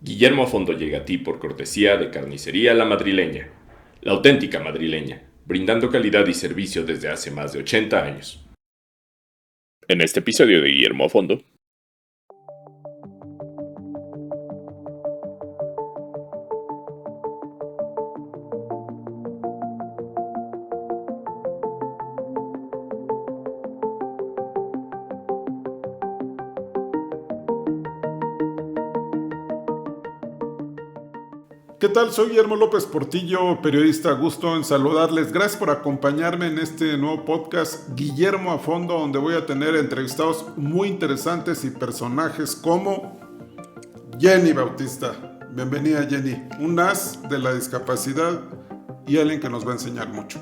Guillermo a Fondo llega a ti por cortesía de Carnicería La Madrileña, la auténtica madrileña, brindando calidad y servicio desde hace más de 80 años. En este episodio de Guillermo a Fondo. ¿Qué tal? Soy Guillermo López Portillo, periodista. Gusto en saludarles. Gracias por acompañarme en este nuevo podcast Guillermo a Fondo, donde voy a tener entrevistados muy interesantes y personajes como Jenny Bautista. Bienvenida, Jenny. Un as de la discapacidad y alguien que nos va a enseñar mucho.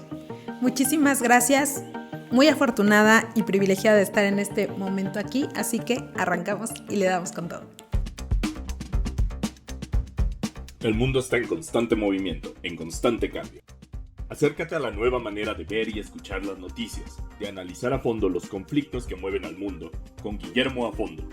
Muchísimas gracias. Muy afortunada y privilegiada de estar en este momento aquí, así que arrancamos y le damos con todo. El mundo está en constante movimiento, en constante cambio. Acércate a la nueva manera de ver y escuchar las noticias, de analizar a fondo los conflictos que mueven al mundo, con Guillermo a Fondo.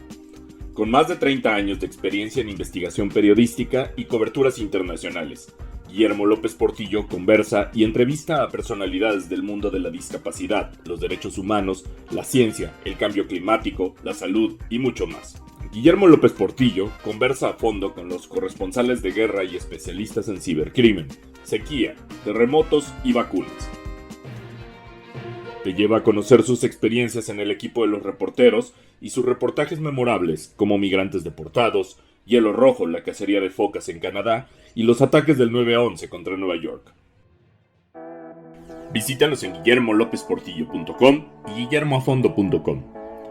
Con más de 30 años de experiencia en investigación periodística y coberturas internacionales, Guillermo López Portillo conversa y entrevista a personalidades del mundo de la discapacidad, los derechos humanos, la ciencia, el cambio climático, la salud y mucho más. Guillermo López Portillo conversa a fondo con los corresponsales de guerra y especialistas en cibercrimen, sequía, terremotos y vacunas. Te lleva a conocer sus experiencias en el equipo de los reporteros y sus reportajes memorables como Migrantes Deportados, Hielo Rojo, la cacería de focas en Canadá y los ataques del 9/11 contra Nueva York. Visítanos en guillermolopezportillo.com y guillermoafondo.com.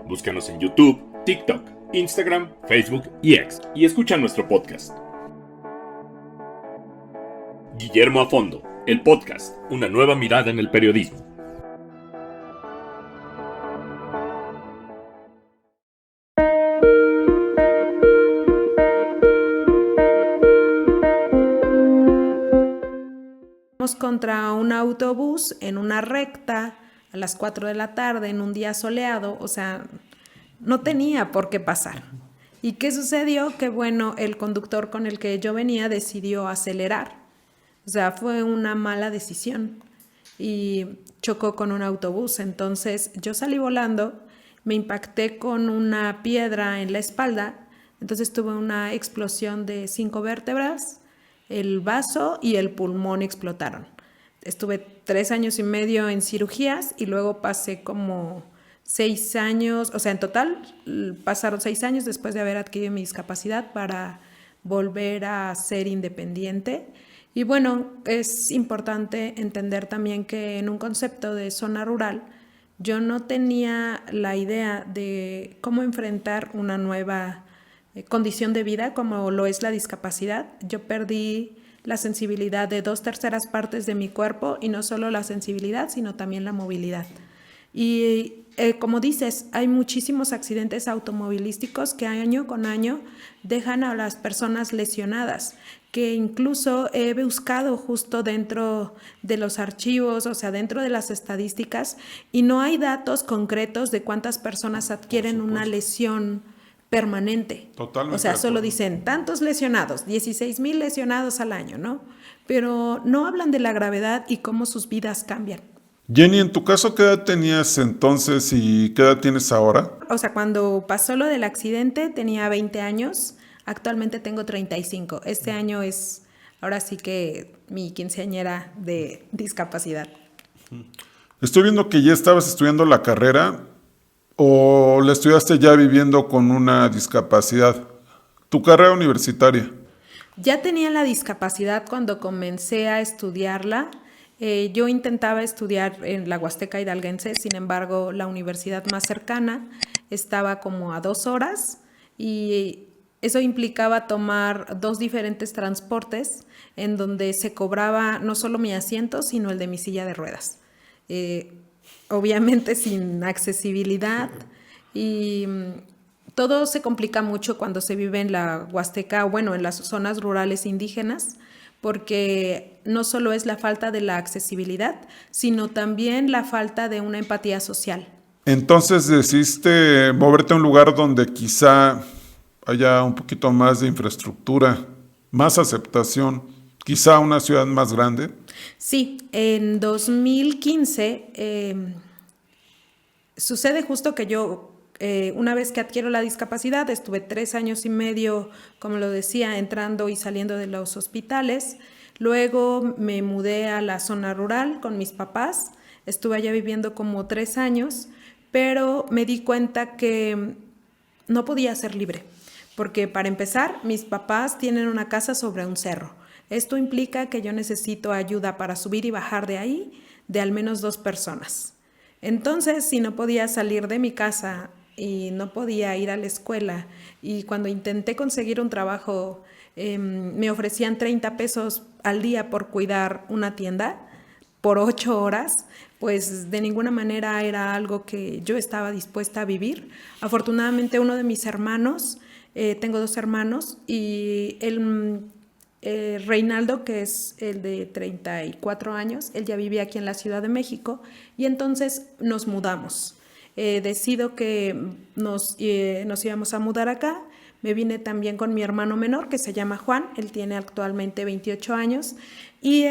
Búscanos en YouTube, TikTok, Instagram, Facebook y X y escucha nuestro podcast. Guillermo a Fondo, el podcast, una nueva mirada en el periodismo. Contra un autobús en una recta a las 4 de la tarde en un día soleado, o sea, no tenía por qué pasar. ¿Y qué sucedió? Que bueno, el conductor con el que yo venía decidió acelerar, o sea, fue una mala decisión y chocó con un autobús. Entonces yo salí volando, me impacté con una piedra en la espalda, entonces tuve una explosión de 5 vértebras, el vaso y el pulmón explotaron. Estuve 3 años y medio en cirugías y luego pasé como 6 años, o sea, en total pasaron 6 años después de haber adquirido mi discapacidad para volver a ser independiente. Y bueno, es importante entender también que en un concepto de zona rural, yo no tenía la idea de cómo enfrentar una nueva condición de vida como lo es la discapacidad. Yo perdí la sensibilidad de 2/3 partes de mi cuerpo y no solo la sensibilidad, sino también la movilidad. Y como dices, hay muchísimos accidentes automovilísticos que año con año dejan a las personas lesionadas, que incluso he buscado justo dentro de los archivos, o sea, dentro de las estadísticas, y no hay datos concretos de cuántas personas adquieren una lesión permanente. Totalmente. O sea, solo dicen tantos lesionados, 16,000 lesionados al año, ¿no? Pero no hablan de la gravedad y cómo sus vidas cambian. Jenny, en tu caso, ¿qué edad tenías entonces y qué edad tienes ahora? O sea, cuando pasó lo del accidente tenía 20 años, actualmente tengo 35. Este año es, ahora sí que mi quinceañera de discapacidad. Estoy viendo que ya estabas estudiando la carrera o la estudiaste ya viviendo con una discapacidad. Tu carrera universitaria. Ya tenía la discapacidad cuando comencé a estudiarla. Yo intentaba estudiar en la Huasteca Hidalguense, sin embargo, la universidad más cercana estaba como a 2 horas y eso implicaba tomar 2 diferentes transportes en donde se cobraba no solo mi asiento, sino el de mi silla de ruedas. Obviamente sin accesibilidad y todo se complica mucho cuando se vive en la Huasteca, bueno, en las zonas rurales indígenas, porque no solo es la falta de la accesibilidad, sino también la falta de una empatía social. Entonces decidiste moverte a un lugar donde quizá haya un poquito más de infraestructura, más aceptación, quizá una ciudad más grande. Sí, en 2015 sucede justo que yo, una vez que adquiero la discapacidad, estuve 3 años y medio, como lo decía, entrando y saliendo de los hospitales. Luego me mudé a la zona rural con mis papás. Estuve allá viviendo como 3 años, pero me di cuenta que no podía ser libre, porque para empezar, mis papás tienen una casa sobre un cerro. Esto implica que yo necesito ayuda para subir y bajar de ahí de al menos 2 personas. Entonces, si no podía salir de mi casa y no podía ir a la escuela, y cuando intenté conseguir un trabajo, me ofrecían 30 pesos al día por cuidar una tienda por 8 horas, pues de ninguna manera era algo que yo estaba dispuesta a vivir. Afortunadamente uno de mis hermanos, tengo 2 hermanos, y Reinaldo, que es el de 34 años, él ya vivía aquí en la Ciudad de México, y entonces nos mudamos. Decido que nos íbamos a mudar acá. Me vine también con mi hermano menor, que se llama Juan, él tiene actualmente 28 años, y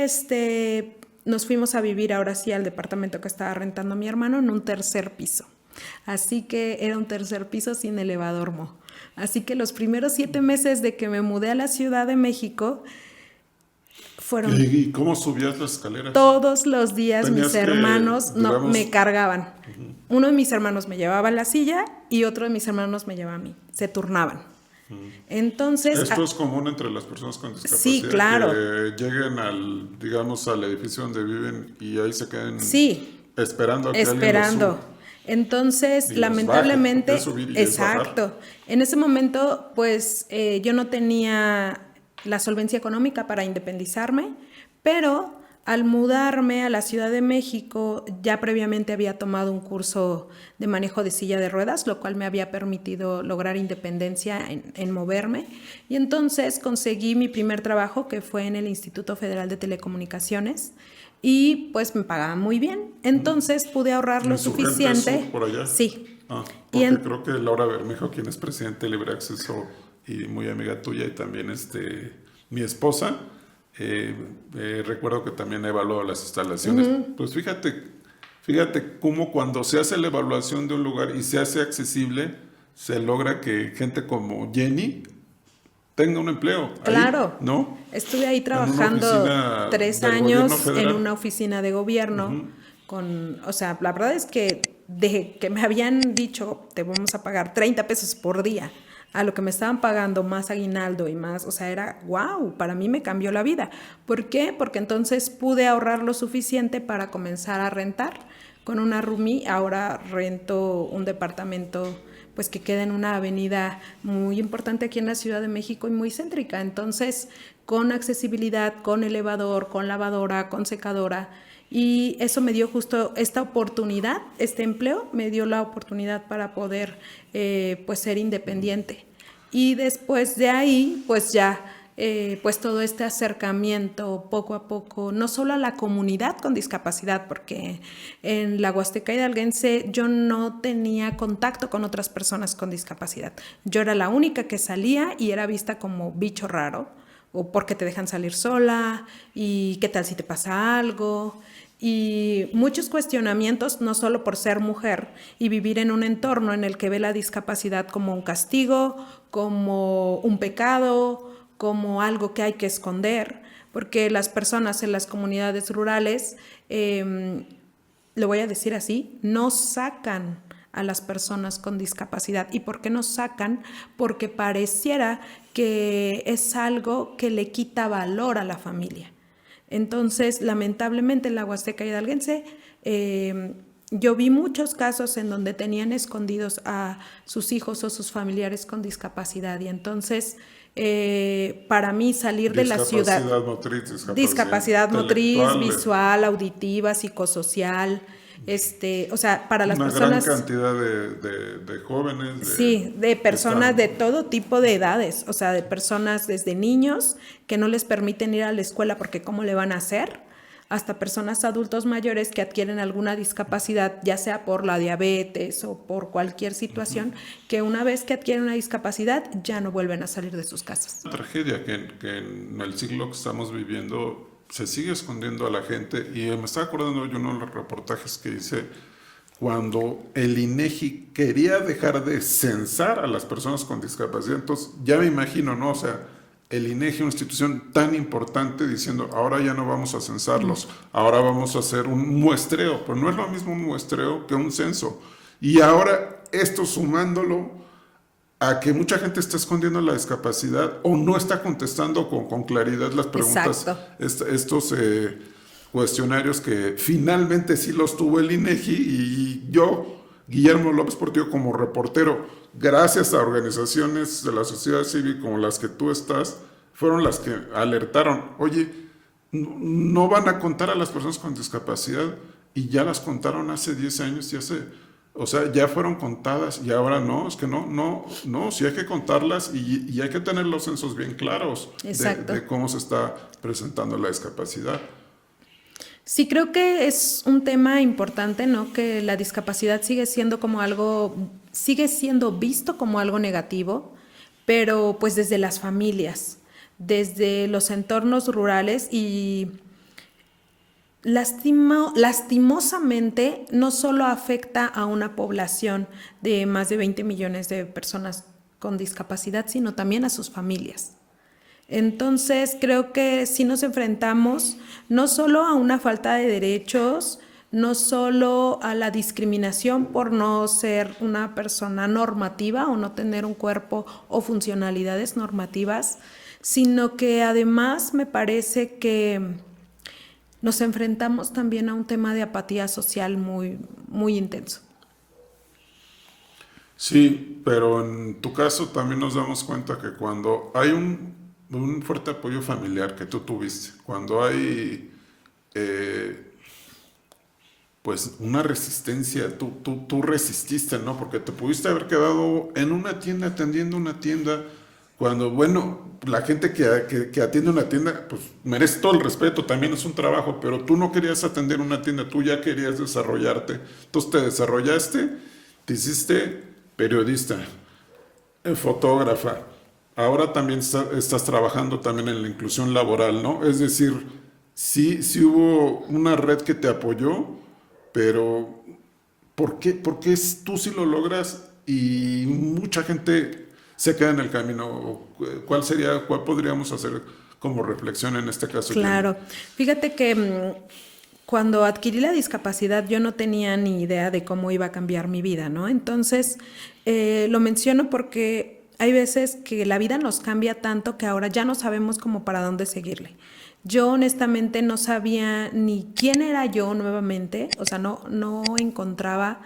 nos fuimos a vivir ahora sí al departamento que estaba rentando mi hermano en un 3er piso. Así que era un 3er piso sin elevador, Mo. Así que los primeros 7 meses de que me mudé a la Ciudad de México fueron... ¿Y cómo subías las escaleras? Todos los días mis hermanos digamos, me cargaban. Uno de mis hermanos me llevaba a la silla y otro de mis hermanos me llevaba a mí. Se turnaban. Entonces, esto es común entre las personas con discapacidad. Sí, claro. Que lleguen al edificio donde viven y ahí se queden esperando a que alguien los suba. Entonces, y lamentablemente, subir y exacto. En ese momento, pues yo no tenía la solvencia económica para independizarme, pero al mudarme a la Ciudad de México, ya previamente había tomado un curso de manejo de silla de ruedas, lo cual me había permitido lograr independencia en moverme. Y entonces conseguí mi primer trabajo, que fue en el Instituto Federal de Telecomunicaciones, y pues me pagaban muy bien. Entonces pude ahorrar lo suficiente. ¿Por allá? Sí. Porque creo que Laura Bermejo, quien es presidente de Libre Acceso y muy amiga tuya, y también mi esposa, recuerdo que también evaluó las instalaciones. Pues fíjate cómo cuando se hace la evaluación de un lugar y se hace accesible, se logra que gente como Jenny tenga un empleo. Claro. Ahí, ¿no? Estuve ahí trabajando 3 años en una oficina de gobierno. O sea, la verdad es que de que me habían dicho, te vamos a pagar 30 pesos por día, a lo que me estaban pagando más aguinaldo y más, o sea, era wow, para mí me cambió la vida. ¿Por qué? Porque entonces pude ahorrar lo suficiente para comenzar a rentar. Con una roomie ahora rento un departamento pues que queda en una avenida muy importante aquí en la Ciudad de México y muy céntrica. Entonces, con accesibilidad, con elevador, con lavadora, con secadora, y eso me dio justo esta oportunidad, este empleo me dio la oportunidad para poder pues ser independiente. Y después de ahí, pues ya, pues todo este acercamiento poco a poco, no solo a la comunidad con discapacidad, porque en la Huasteca Hidalguense yo no tenía contacto con otras personas con discapacidad. Yo era la única que salía y era vista como bicho raro, o porque te dejan salir sola, y qué tal si te pasa algo, y muchos cuestionamientos, no solo por ser mujer y vivir en un entorno en el que ve la discapacidad como un castigo, como un pecado, como algo que hay que esconder, porque las personas en las comunidades rurales, lo voy a decir así, no sacan a las personas con discapacidad. ¿Y por qué no sacan? Porque pareciera que es algo que le quita valor a la familia. Entonces, lamentablemente en la Huasteca Hidalguense, yo vi muchos casos en donde tenían escondidos a sus hijos o sus familiares con discapacidad, y entonces para mí salir de la ciudad... Discapacidad motriz, visual, auditiva, psicosocial, o sea, para las personas... Una gran cantidad de jóvenes. Sí, de personas de todo tipo de edades, o sea, de personas desde niños que no les permiten ir a la escuela porque ¿cómo le van a hacer? hasta personas adultos mayores que adquieren alguna discapacidad, ya sea por la diabetes o por cualquier situación, que una vez que adquieren una discapacidad ya no vuelven a salir de sus casas. Una tragedia que en el siglo que estamos viviendo se sigue escondiendo a la gente, y me estaba acordando yo uno de los reportajes que hice cuando el INEGI quería dejar de censar a las personas con discapacidad. Entonces ya me imagino, ¿no? O sea, el INEGI, una institución tan importante, diciendo ahora ya no vamos a censarlos, ahora vamos a hacer un muestreo, pero no es lo mismo un muestreo que un censo. Y ahora esto sumándolo a que mucha gente está escondiendo la discapacidad o no está contestando con claridad las preguntas. Estos cuestionarios que finalmente sí los tuvo el INEGI, y yo, Guillermo López Portillo, como reportero, gracias a organizaciones de la sociedad civil como las que tú estás, fueron las que alertaron, oye, no van a contar a las personas con discapacidad, y ya las contaron hace 10 años y o sea, ya fueron contadas, y ahora no, es que no, sí hay que contarlas, y hay que tener los censos bien claros de cómo se está presentando la discapacidad. Sí, creo que es un tema importante, ¿no? Que la discapacidad sigue siendo visto como algo negativo, pero pues desde las familias, desde los entornos rurales, y lastimosamente no solo afecta a una población de más de 20 millones de personas con discapacidad, sino también a sus familias. Entonces, creo que sí nos enfrentamos no solo a una falta de derechos, no solo a la discriminación por no ser una persona normativa o no tener un cuerpo o funcionalidades normativas, sino que además me parece que nos enfrentamos también a un tema de apatía social muy, muy intenso. Sí, pero en tu caso también nos damos cuenta que cuando hay un fuerte apoyo familiar que tú tuviste, cuando hay pues una resistencia, tú resististe, ¿no? Porque te pudiste haber quedado en una tienda atendiendo una tienda, cuando, bueno, la gente que atiende una tienda, pues merece todo el respeto, también es un trabajo, pero tú no querías atender una tienda, tú ya querías desarrollarte. Entonces te desarrollaste, te hiciste periodista, fotógrafa. Ahora también estás trabajando también en la inclusión laboral, ¿no? Es decir, sí hubo una red que te apoyó, pero ¿por qué tú sí lo logras y mucha gente se queda en el camino? ¿Cuál podríamos hacer como reflexión en este caso? Claro, fíjate que cuando adquirí la discapacidad yo no tenía ni idea de cómo iba a cambiar mi vida, ¿no? Entonces, lo menciono porque hay veces que la vida nos cambia tanto que ahora ya no sabemos cómo para dónde seguirle. Yo honestamente no sabía ni quién era yo nuevamente, o sea, no encontraba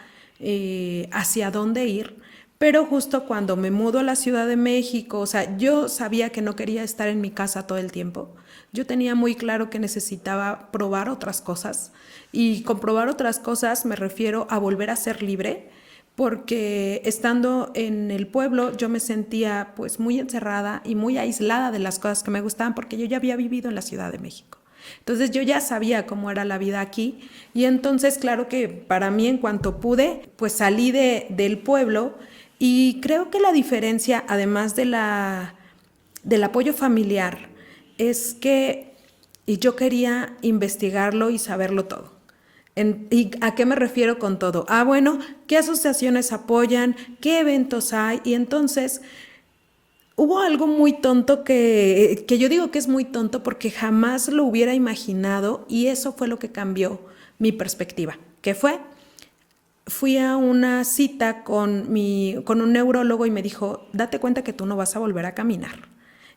hacia dónde ir, pero justo cuando me mudo a la Ciudad de México, o sea, yo sabía que no quería estar en mi casa todo el tiempo. Yo tenía muy claro que necesitaba probar otras cosas, y con probar otras cosas me refiero a volver a ser libre, porque estando en el pueblo yo me sentía pues muy encerrada y muy aislada de las cosas que me gustaban, porque yo ya había vivido en la Ciudad de México. Entonces yo ya sabía cómo era la vida aquí, y entonces claro que para mí, en cuanto pude, pues salí del pueblo, y creo que la diferencia, además del apoyo familiar, es que yo quería investigarlo y saberlo todo. ¿Y a qué me refiero con todo? Bueno, ¿qué asociaciones apoyan? ¿Qué eventos hay? Y entonces hubo algo muy tonto que yo digo que es muy tonto porque jamás lo hubiera imaginado, y eso fue lo que cambió mi perspectiva. ¿Qué fue? Fui a una cita con un neurólogo y me dijo, date cuenta que tú no vas a volver a caminar.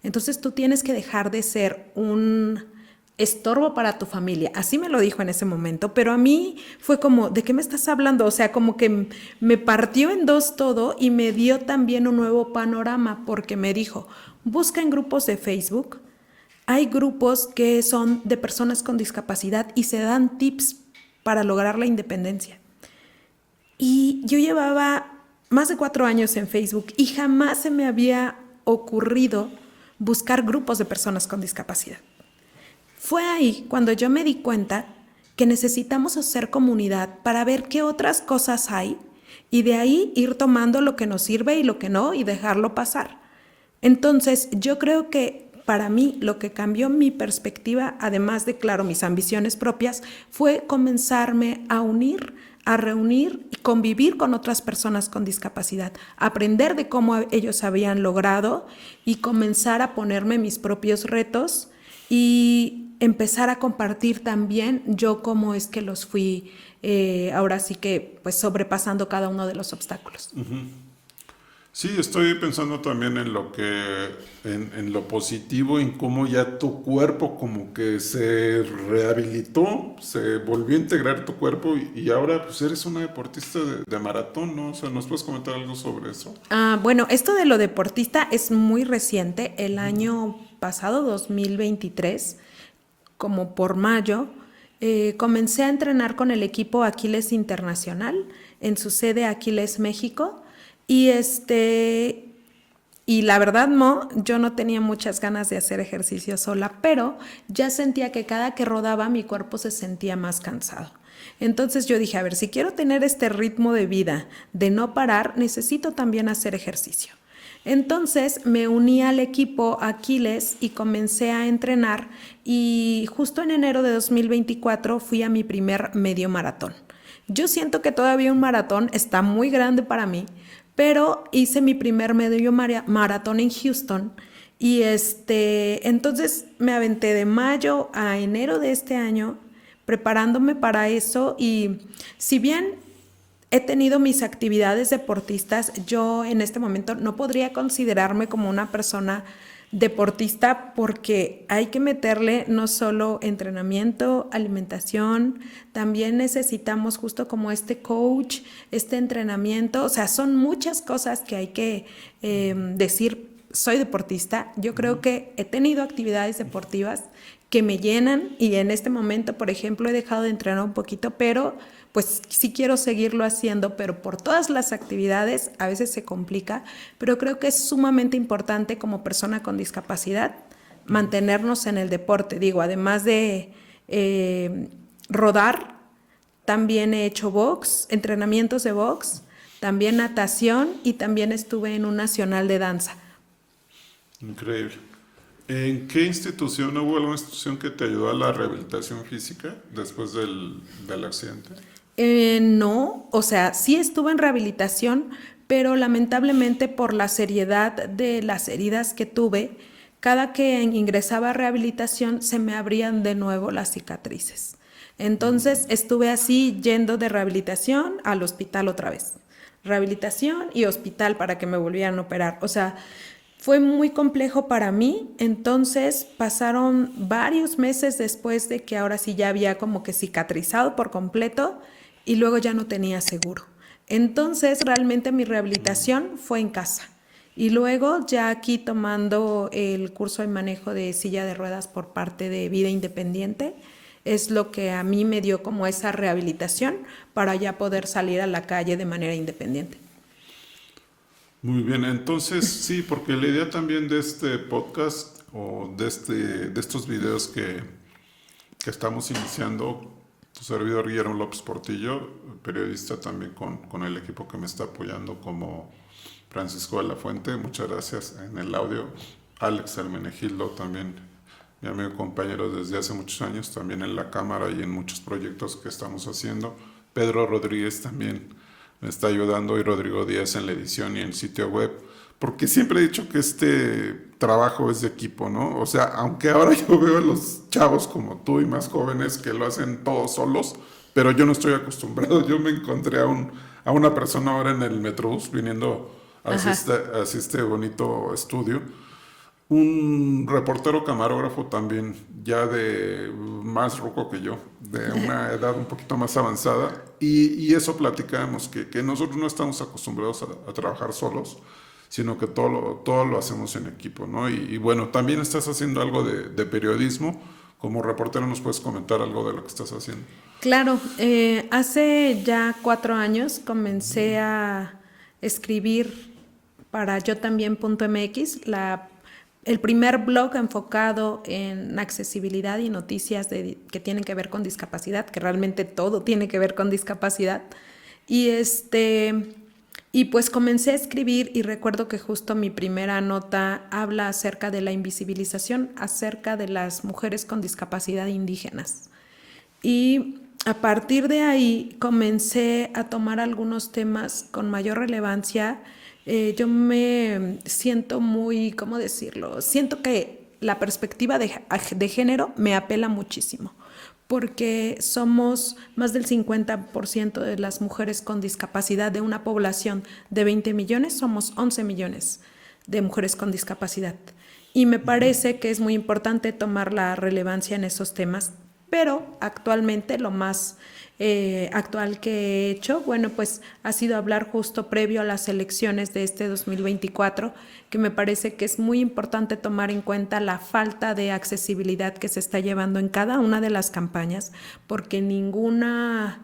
Entonces tú tienes que dejar de ser un estorbo para tu familia. Así me lo dijo en ese momento, pero a mí fue como, ¿de qué me estás hablando? O sea, como que me partió en dos todo, y me dio también un nuevo panorama, porque me dijo, busca en grupos de Facebook, hay grupos que son de personas con discapacidad y se dan tips para lograr la independencia. Y yo llevaba más de 4 años en Facebook y jamás se me había ocurrido buscar grupos de personas con discapacidad. Fue ahí cuando yo me di cuenta que necesitamos hacer comunidad para ver qué otras cosas hay y de ahí ir tomando lo que nos sirve y lo que no y dejarlo pasar. Entonces, yo creo que para mí lo que cambió mi perspectiva, además de, claro, mis ambiciones propias, fue comenzarme a unir, a reunir y convivir con otras personas con discapacidad, aprender de cómo ellos habían logrado y comenzar a ponerme mis propios retos y empezar a compartir también yo cómo es que los fui, ahora sí que pues sobrepasando cada uno de los obstáculos. Sí, estoy pensando también en lo que, en lo positivo, en cómo ya tu cuerpo como que se rehabilitó, se volvió a integrar tu cuerpo y ahora pues eres una deportista de maratón, ¿no? O sea, ¿nos puedes comentar algo sobre eso? Bueno, esto de lo deportista es muy reciente. El año pasado, 2023, como por mayo, comencé a entrenar con el equipo Aquiles Internacional en su sede Aquiles México. Y la verdad, yo no tenía muchas ganas de hacer ejercicio sola, pero ya sentía que cada que rodaba mi cuerpo se sentía más cansado. Entonces yo dije, a ver, si quiero tener este ritmo de vida, de no parar, necesito también hacer ejercicio. Entonces me uní al equipo Aquiles y comencé a entrenar y justo en enero de 2024 fui a mi primer medio maratón. Yo siento que todavía un maratón está muy grande para mí, pero hice mi primer medio maratón en Houston y entonces me aventé de mayo a enero de este año preparándome para eso y si bien he tenido mis actividades deportistas, yo en este momento no podría considerarme como una persona deportista porque hay que meterle no solo entrenamiento, alimentación, también necesitamos justo como este coach, este entrenamiento, o sea, son muchas cosas que hay que decir, soy deportista. Yo creo que he tenido actividades deportivas que me llenan y en este momento, por ejemplo, he dejado de entrenar un poquito, pero pues sí quiero seguirlo haciendo, pero por todas las actividades a veces se complica, pero creo que es sumamente importante como persona con discapacidad mantenernos en el deporte. Digo, además de rodar, también he hecho box, entrenamientos de box, también natación y también estuve en un nacional de danza. Increíble. ¿En qué institución, hubo alguna institución que te ayudó a la rehabilitación física después del accidente? No, o sea, sí estuve en rehabilitación, pero lamentablemente por la seriedad de las heridas que tuve, cada que ingresaba a rehabilitación se me abrían de nuevo las cicatrices. Entonces estuve así yendo de rehabilitación al hospital otra vez. Rehabilitación y hospital para que me volvieran a operar. O sea, fue muy complejo para mí, entonces pasaron varios meses después de que ahora sí ya había como que cicatrizado por completo y luego ya no tenía seguro. Entonces realmente mi rehabilitación fue en casa y luego ya aquí tomando el curso de manejo de silla de ruedas por parte de Vida Independiente es lo que a mí me dio como esa rehabilitación para ya poder salir a la calle de manera independiente. Muy bien, entonces sí, porque la idea también de este podcast o de estos videos que estamos iniciando, tu servidor Guillermo López Portillo, periodista también con el equipo que me está apoyando como Francisco de la Fuente, muchas gracias en el audio, Alex Hermenegildo también, mi amigo y compañero desde hace muchos años, también en la cámara y en muchos proyectos que estamos haciendo, Pedro Rodríguez también me está ayudando y Rodrigo Díaz en la edición y en el sitio web, porque siempre he dicho que este trabajo es de equipo, ¿no? O sea, aunque ahora yo veo a los chavos como tú y más jóvenes que lo hacen todos solos, pero yo no estoy acostumbrado. Yo me encontré a una persona ahora en el Metrobús viniendo hacia este bonito estudio, un reportero camarógrafo también, ya de más ruco que yo, de una edad un poquito más avanzada, y eso platicamos, que nosotros no estamos acostumbrados a trabajar solos, sino que todo lo hacemos en equipo, ¿no? Y bueno, también estás haciendo algo de periodismo. Como reportero, ¿nos puedes comentar algo de lo que estás haciendo? Claro, hace ya 4 años comencé a escribir para yotambién.mx, la el primer blog enfocado en accesibilidad y noticias que tienen que ver con discapacidad, que realmente todo tiene que ver con discapacidad. Y pues comencé a escribir y recuerdo que justo mi primera nota habla acerca de la invisibilización, acerca de las mujeres con discapacidad indígenas. Y a partir de ahí comencé a tomar algunos temas con mayor relevancia. Yo me siento muy, ¿cómo decirlo? Siento que la perspectiva de género me apela muchísimo, porque somos más del 50% de las mujeres con discapacidad de una población de 20 millones, somos 11 millones de mujeres con discapacidad. Y me parece que es muy importante tomar la relevancia en esos temas, pero actualmente lo más actual que he hecho, bueno, pues ha sido hablar justo previo a las elecciones de este 2024, que me parece que es muy importante tomar en cuenta la falta de accesibilidad que se está llevando en cada una de las campañas, porque ninguna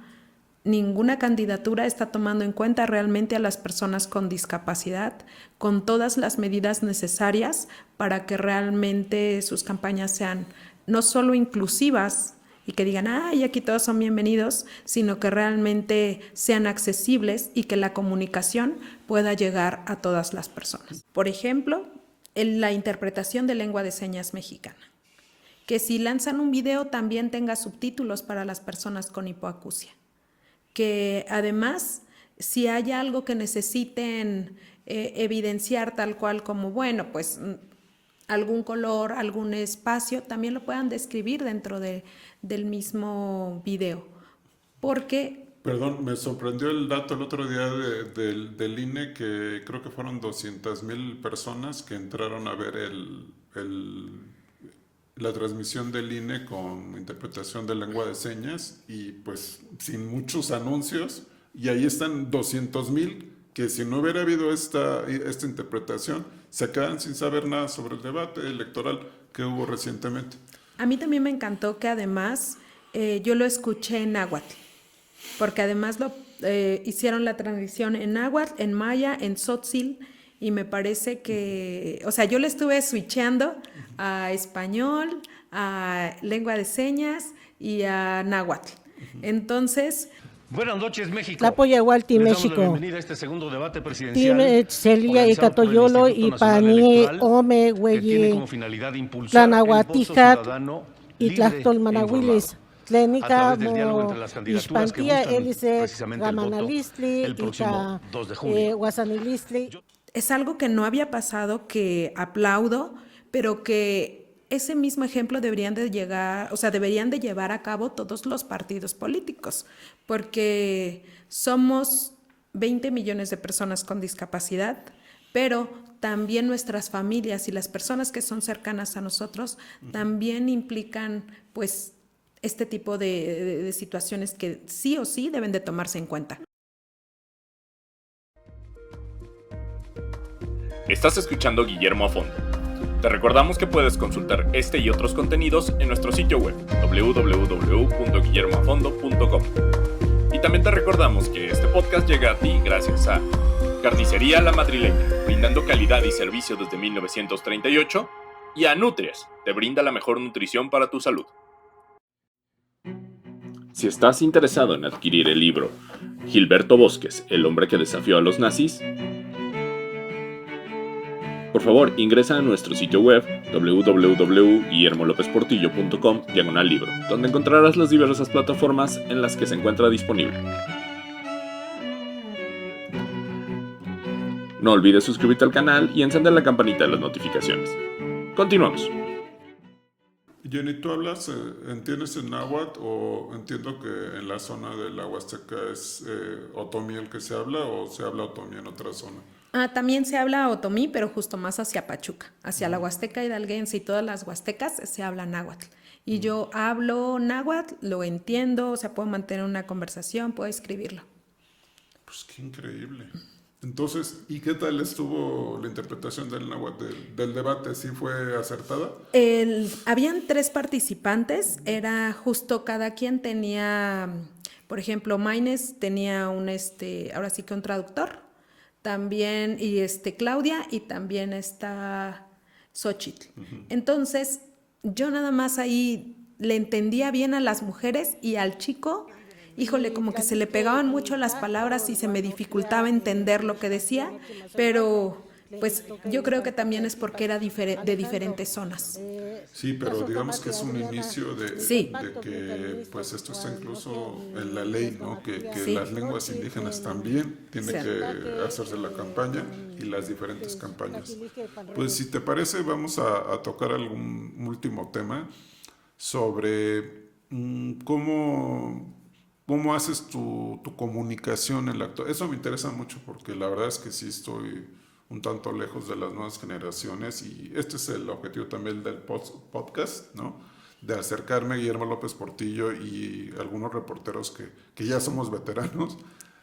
candidatura está tomando en cuenta realmente a las personas con discapacidad, con todas las medidas necesarias para que realmente sus campañas sean no solo inclusivas y que digan, ay, aquí todos son bienvenidos, sino que realmente sean accesibles y que la comunicación pueda llegar a todas las personas. Por ejemplo, en la interpretación de lengua de señas mexicana, que si lanzan un video también tenga subtítulos para las personas con hipoacusia, que además, si hay algo que necesiten evidenciar tal cual como, bueno, pues algún color, algún espacio, también lo puedan describir dentro del mismo video. Porque... Perdón, me sorprendió el dato el otro día del INE, que creo que fueron 200,000 personas que entraron a ver la transmisión del INE con interpretación de lengua de señas y pues sin muchos anuncios, y ahí están 200,000 que si no hubiera habido esta interpretación se quedan sin saber nada sobre el debate electoral que hubo recientemente. A mí también me encantó que además yo lo escuché en náhuatl, porque además hicieron la transmisión en náhuatl, en maya, en tzotzil, y me parece que, o sea, yo le estuve switcheando a español, a lengua de señas y a náhuatl. Entonces... Buenas noches, México. La Poyahualti, México. Bienvenida a este segundo debate presidencial. Time Celia y Catoyolo y Pani Ome Güey Tlanahuatica y Tlastolmanahuilis. Tlénica Mo Ispantía Elice Ramanalistli y Guasanilistli. Es algo que no había pasado, que aplaudo, pero que ese mismo ejemplo deberían de llevar a cabo todos los partidos políticos, porque somos 20 millones de personas con discapacidad, pero también nuestras familias y las personas que son cercanas a nosotros también implican, pues, este tipo de situaciones que sí o sí deben de tomarse en cuenta. Estás escuchando Guillermo a Fondo. Te recordamos que puedes consultar este y otros contenidos en nuestro sitio web www.guillermoafondo.com. Y también te recordamos que este podcast llega a ti gracias a Carnicería La Madrileña, brindando calidad y servicio desde 1938, y a Nutrias, te brinda la mejor nutrición para tu salud. Si estás interesado en adquirir el libro Gilberto Bosques, el hombre que desafió a los nazis, por favor, ingresa a nuestro sitio web www.guillermolopesportillo.com/libro, donde encontrarás las diversas plataformas en las que se encuentra disponible. No olvides suscribirte al canal y encender la campanita de las notificaciones. Continuamos. Jenny, ¿tú entiendes en náhuatl, o entiendo que en la zona de la Huasteca es otomí el que se habla, o se habla otomí en otra zona? También se habla otomí, pero justo más hacia Pachuca, hacia la Huasteca hidalguense y todas las huastecas se habla náhuatl. Y yo hablo náhuatl, lo entiendo, o sea, puedo mantener una conversación, puedo escribirlo. Pues qué increíble. Entonces, ¿y qué tal estuvo la interpretación del náhuatl, del debate? ¿Sí fue acertada? Habían 3 participantes, era justo cada quien tenía, por ejemplo, Maynes tenía ahora sí que un traductor, también, y Claudia, y también está Xóchitl. Entonces, yo nada más ahí le entendía bien a las mujeres y al chico, híjole, como que se le pegaban mucho las palabras y se me dificultaba entender lo que decía, pero pues yo creo que también es porque era de diferentes zonas. Sí, pero digamos que es un inicio de que pues esto está incluso en la ley, ¿no? Que las lenguas indígenas también tienen que hacerse la campaña y las diferentes campañas. Pues si te parece, vamos a tocar algún último tema sobre cómo haces tu comunicación en la actualidad. Eso me interesa mucho porque la verdad es que sí estoy un tanto lejos de las nuevas generaciones y este es el objetivo también del podcast, ¿no? De acercarme a Guillermo López Portillo y algunos reporteros que ya somos veteranos,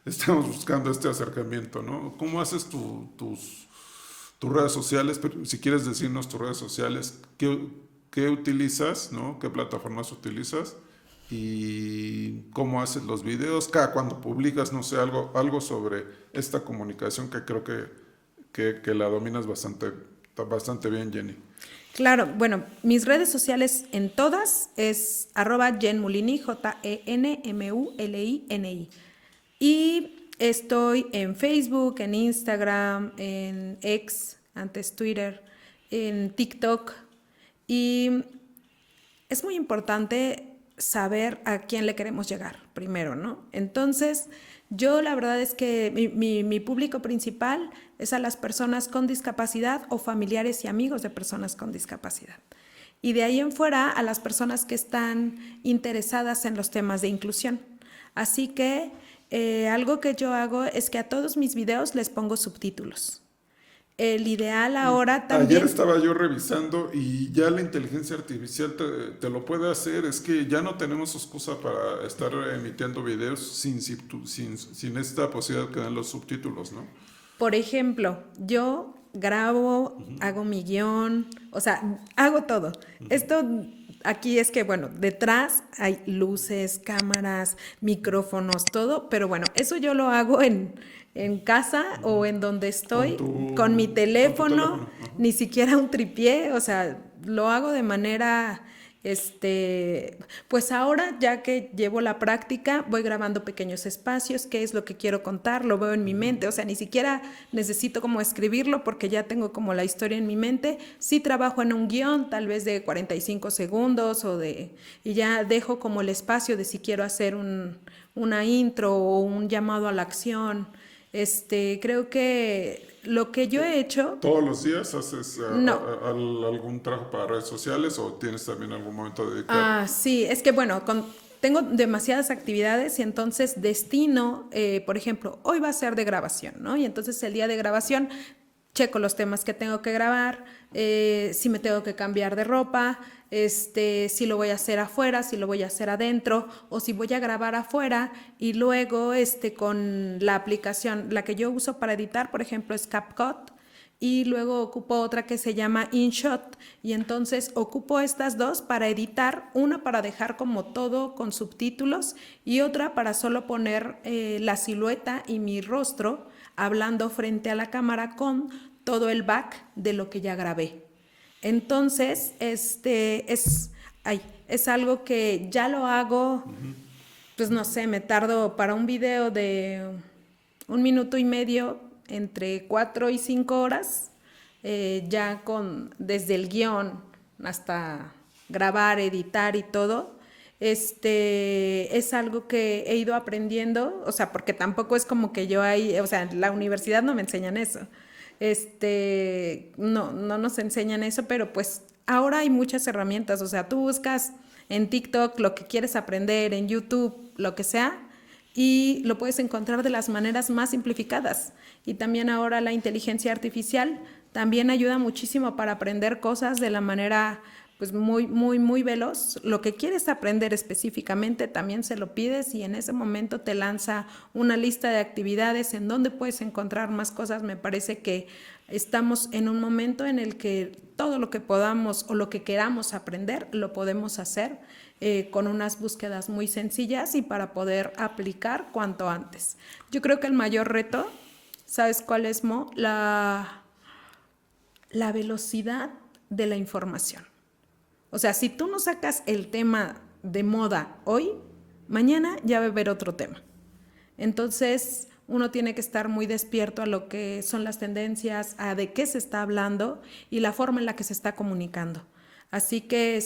estamos buscando este acercamiento, ¿no? ¿Cómo haces tus redes sociales? Si quieres decirnos tus redes sociales, ¿qué utilizas, ¿no? ¿Qué plataformas utilizas? Y cómo haces los videos, cuando publicas, no sé, algo sobre esta comunicación que creo que la dominas bastante bien, Jenny. Claro, bueno, mis redes sociales en todas es @jenmulini, JENMULINI. Y estoy en Facebook, en Instagram, en X, antes Twitter, en TikTok. Y es muy importante saber a quién le queremos llegar primero, ¿no? Entonces, yo la verdad es que mi público principal es a las personas con discapacidad o familiares y amigos de personas con discapacidad. Y de ahí en fuera a las personas que están interesadas en los temas de inclusión. Así que algo que yo hago es que a todos mis videos les pongo subtítulos. El ideal ahora también... Ayer estaba yo revisando y ya la inteligencia artificial te lo puede hacer. Es que ya no tenemos excusa para estar emitiendo videos sin esta posibilidad que dan los subtítulos, ¿no? Por ejemplo, yo grabo, hago mi guión, o sea, hago todo. Esto aquí es que, bueno, detrás hay luces, cámaras, micrófonos, todo, pero bueno, eso yo lo hago en casa o en donde estoy, con mi teléfono, ni siquiera un tripié, o sea, lo hago de manera, pues ahora ya que llevo la práctica, voy grabando pequeños espacios, qué es lo que quiero contar, lo veo en mi mente, o sea, ni siquiera necesito como escribirlo porque ya tengo como la historia en mi mente. Sí trabajo en un guión, tal vez de 45 segundos y ya dejo como el espacio de si quiero hacer una intro o un llamado a la acción. Creo que lo que yo he hecho... ¿Todos los días haces no. algún trabajo para redes sociales o tienes también algún momento dedicado? Sí, es que bueno, tengo demasiadas actividades y entonces destino, por ejemplo, hoy va a ser de grabación, ¿no? Y entonces el día de grabación checo los temas que tengo que grabar, si me tengo que cambiar de ropa, si lo voy a hacer afuera, si lo voy a hacer adentro, o si voy a grabar afuera y luego con la aplicación, la que yo uso para editar, por ejemplo, es CapCut, y luego ocupo otra que se llama InShot, y entonces ocupo estas dos para editar, una para dejar como todo con subtítulos y otra para solo poner la silueta y mi rostro hablando frente a la cámara con todo el back de lo que ya grabé. Entonces, es algo que ya lo hago, pues no sé, me tardo para un video de 1 minuto y medio, entre 4 y 5 horas, ya desde el guión hasta grabar, editar y todo. Es algo que he ido aprendiendo, o sea, porque tampoco es como que yo o sea, en la universidad no me enseñan eso. No nos enseñan eso, pero pues ahora hay muchas herramientas, o sea, tú buscas en TikTok lo que quieres aprender, en YouTube, lo que sea, y lo puedes encontrar de las maneras más simplificadas. Y también ahora la inteligencia artificial también ayuda muchísimo para aprender cosas de la manera pues muy, muy, muy veloz. Lo que quieres aprender específicamente también se lo pides y en ese momento te lanza una lista de actividades en donde puedes encontrar más cosas. Me parece que estamos en un momento en el que todo lo que podamos o lo que queramos aprender lo podemos hacer con unas búsquedas muy sencillas y para poder aplicar cuanto antes. Yo creo que el mayor reto, ¿sabes cuál es, Mo? La velocidad de la información. O sea, si tú no sacas el tema de moda hoy, mañana ya va a haber otro tema. Entonces, uno tiene que estar muy despierto a lo que son las tendencias, a de qué se está hablando y la forma en la que se está comunicando. Así que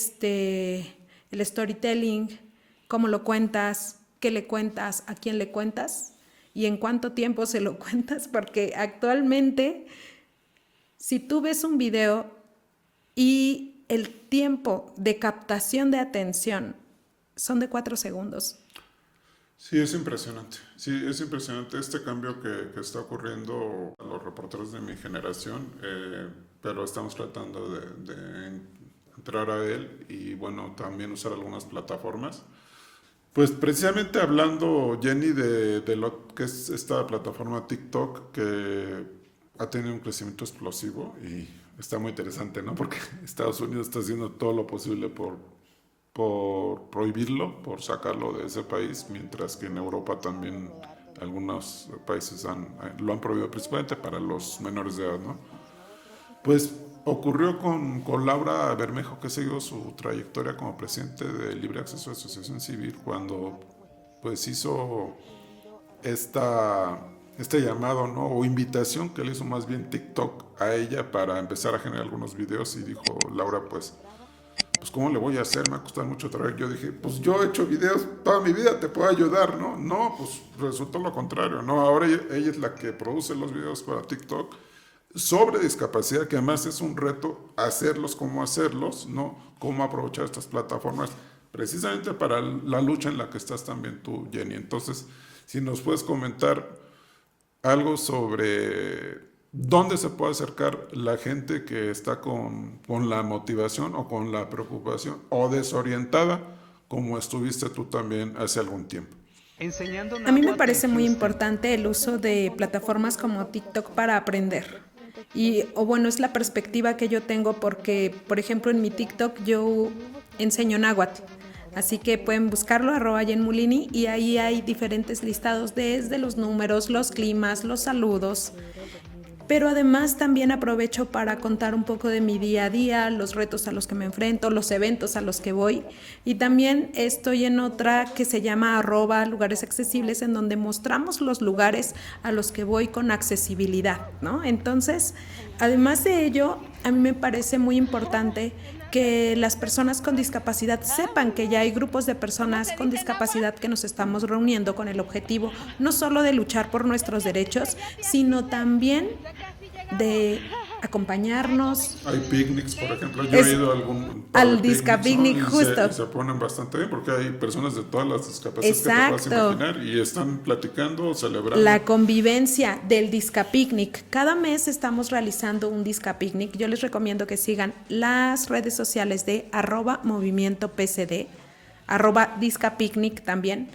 el storytelling, cómo lo cuentas, qué le cuentas, a quién le cuentas y en cuánto tiempo se lo cuentas, porque actualmente, si tú ves un video y el tiempo de captación de atención son de 4 segundos. Sí, es impresionante. Sí, es impresionante este cambio que está ocurriendo a los reporteros de mi generación, pero estamos tratando de entrar a él y, bueno, también usar algunas plataformas. Pues precisamente hablando, Jenny, de lo que es esta plataforma TikTok, que ha tenido un crecimiento explosivo y está muy interesante, ¿no? Porque Estados Unidos está haciendo todo lo posible por prohibirlo, por sacarlo de ese país, mientras que en Europa también algunos países lo han prohibido, principalmente para los menores de edad, ¿no? Pues ocurrió con Laura Bermejo, que siguió su trayectoria como presidente de Libre Acceso a Asociación Civil, cuando pues hizo este llamado, ¿no? O invitación que le hizo más bien TikTok a ella para empezar a generar algunos videos, y dijo Laura, pues ¿cómo le voy a hacer? Me va a costar mucho trabajo. Yo dije, pues yo he hecho videos toda mi vida, te puedo ayudar, ¿no? No, pues resultó lo contrario, ¿no? Ahora ella es la que produce los videos para TikTok sobre discapacidad, que además es un reto hacerlos, ¿no? Cómo aprovechar estas plataformas precisamente para la lucha en la que estás también tú, Jenny. Entonces, si nos puedes comentar algo sobre ¿dónde se puede acercar la gente que está con la motivación o con la preocupación o desorientada, como estuviste tú también hace algún tiempo? A mí me parece muy importante el uso de plataformas como TikTok para aprender. Es la perspectiva que yo tengo porque, por ejemplo, en mi TikTok yo enseño náhuatl. Así que pueden buscarlo, @yenmulini, y ahí hay diferentes listados desde los números, los climas, los saludos. Pero además también aprovecho para contar un poco de mi día a día, los retos a los que me enfrento, los eventos a los que voy. Y también estoy en otra que se llama @lugares accesibles, en donde mostramos los lugares a los que voy con accesibilidad, ¿no? Entonces, además de ello, a mí me parece muy importante que las personas con discapacidad sepan que ya hay grupos de personas con discapacidad que nos estamos reuniendo con el objetivo no solo de luchar por nuestros derechos, sino también de acompañarnos. Hay picnics, por ejemplo, yo he ido al Discapicnic, ¿no? Justo. Y se ponen bastante bien porque hay personas de todas las discapacidades. Exacto. Que te puedas imaginar y están platicando, celebrando. La convivencia del Discapicnic. Cada mes estamos realizando un Discapicnic. Yo les recomiendo que sigan las redes sociales de @movimientopcd, @Discapicnic también.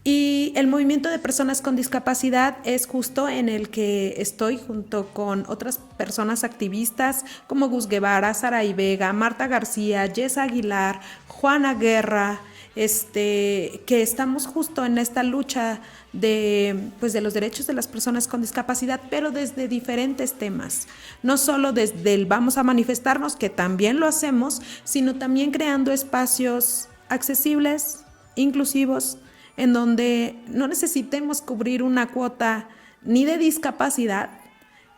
Y el movimiento de personas con discapacidad es justo en el que estoy junto con otras personas activistas como Gus Guevara, Saray Vega, Marta García, Jess Aguilar, Juana Guerra, que estamos justo en esta lucha de los derechos de las personas con discapacidad, pero desde diferentes temas. No solo desde el vamos a manifestarnos, que también lo hacemos, sino también creando espacios accesibles, inclusivos, en donde no necesitemos cubrir una cuota ni de discapacidad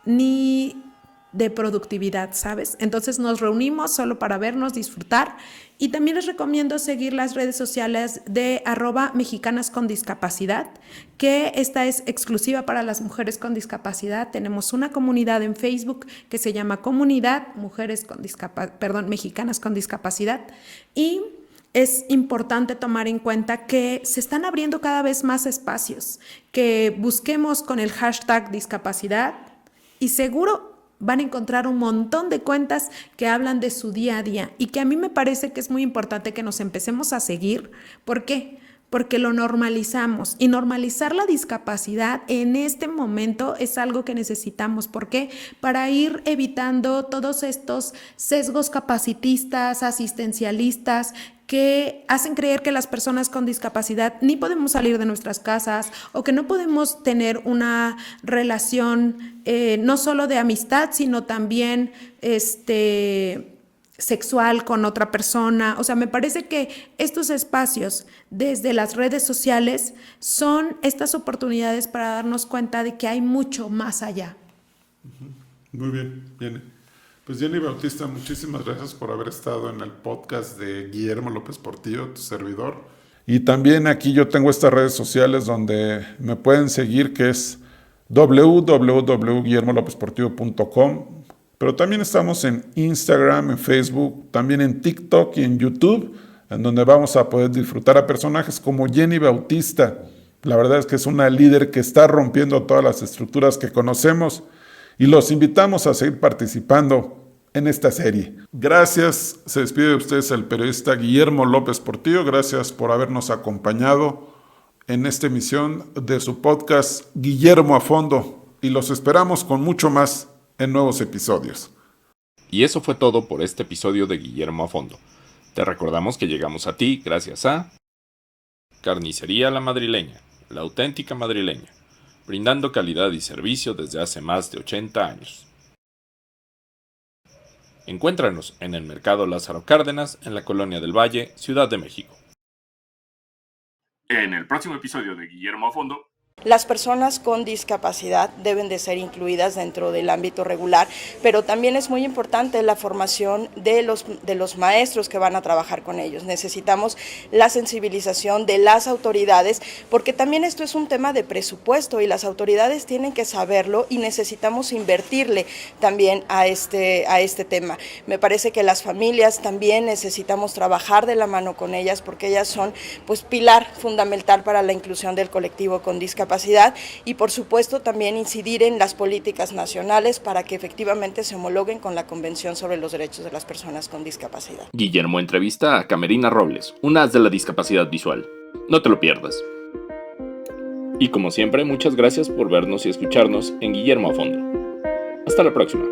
ni de productividad, ¿sabes? Entonces nos reunimos solo para vernos, disfrutar, y también les recomiendo seguir las redes sociales de @mexicanascondiscapacidad, que esta es exclusiva para las mujeres con discapacidad. Tenemos una comunidad en Facebook que se llama Comunidad Mexicanas con Discapacidad, y es importante tomar en cuenta que se están abriendo cada vez más espacios, que busquemos con el hashtag discapacidad y seguro van a encontrar un montón de cuentas que hablan de su día a día, y que a mí me parece que es muy importante que nos empecemos a seguir. ¿Por qué? Porque lo normalizamos, y normalizar la discapacidad en este momento es algo que necesitamos. ¿Por qué? Para ir evitando todos estos sesgos capacitistas, asistencialistas, que hacen creer que las personas con discapacidad ni podemos salir de nuestras casas, o que no podemos tener una relación no solo de amistad, sino también sexual con otra persona. O sea, me parece que estos espacios desde las redes sociales son estas oportunidades para darnos cuenta de que hay mucho más allá. Muy bien, Jenny. Pues Jenny Bautista, muchísimas gracias por haber estado en el podcast de Guillermo López Portillo, tu servidor. Y también aquí yo tengo estas redes sociales donde me pueden seguir, que es www.guillermolopesportillo.com. Pero también estamos en Instagram, en Facebook, también en TikTok y en YouTube, en donde vamos a poder disfrutar a personajes como Jenny Bautista. La verdad es que es una líder que está rompiendo todas las estructuras que conocemos y los invitamos a seguir participando en esta serie. Gracias, se despide de ustedes el periodista Guillermo López Portillo. Gracias por habernos acompañado en esta emisión de su podcast Guillermo a Fondo y los esperamos con mucho más en nuevos episodios. Y eso fue todo por este episodio de Guillermo a Fondo. Te recordamos que llegamos a ti gracias a Carnicería La Madrileña, la auténtica madrileña, brindando calidad y servicio desde hace más de 80 años. Encuéntranos en el Mercado Lázaro Cárdenas, en la Colonia del Valle, Ciudad de México. En el próximo episodio de Guillermo a Fondo. Las personas con discapacidad deben de ser incluidas dentro del ámbito regular, pero también es muy importante la formación de los maestros que van a trabajar con ellos. Necesitamos la sensibilización de las autoridades, porque también esto es un tema de presupuesto y las autoridades tienen que saberlo y necesitamos invertirle también a este tema. Me parece que las familias también necesitamos trabajar de la mano con ellas, porque ellas son pues pilar fundamental para la inclusión del colectivo con discapacidad. Y por supuesto también incidir en las políticas nacionales para que efectivamente se homologuen con la Convención sobre los Derechos de las Personas con Discapacidad. Guillermo entrevista a Camerina Robles, una as de la discapacidad visual. No te lo pierdas. Y como siempre, muchas gracias por vernos y escucharnos en Guillermo a Fondo. Hasta la próxima.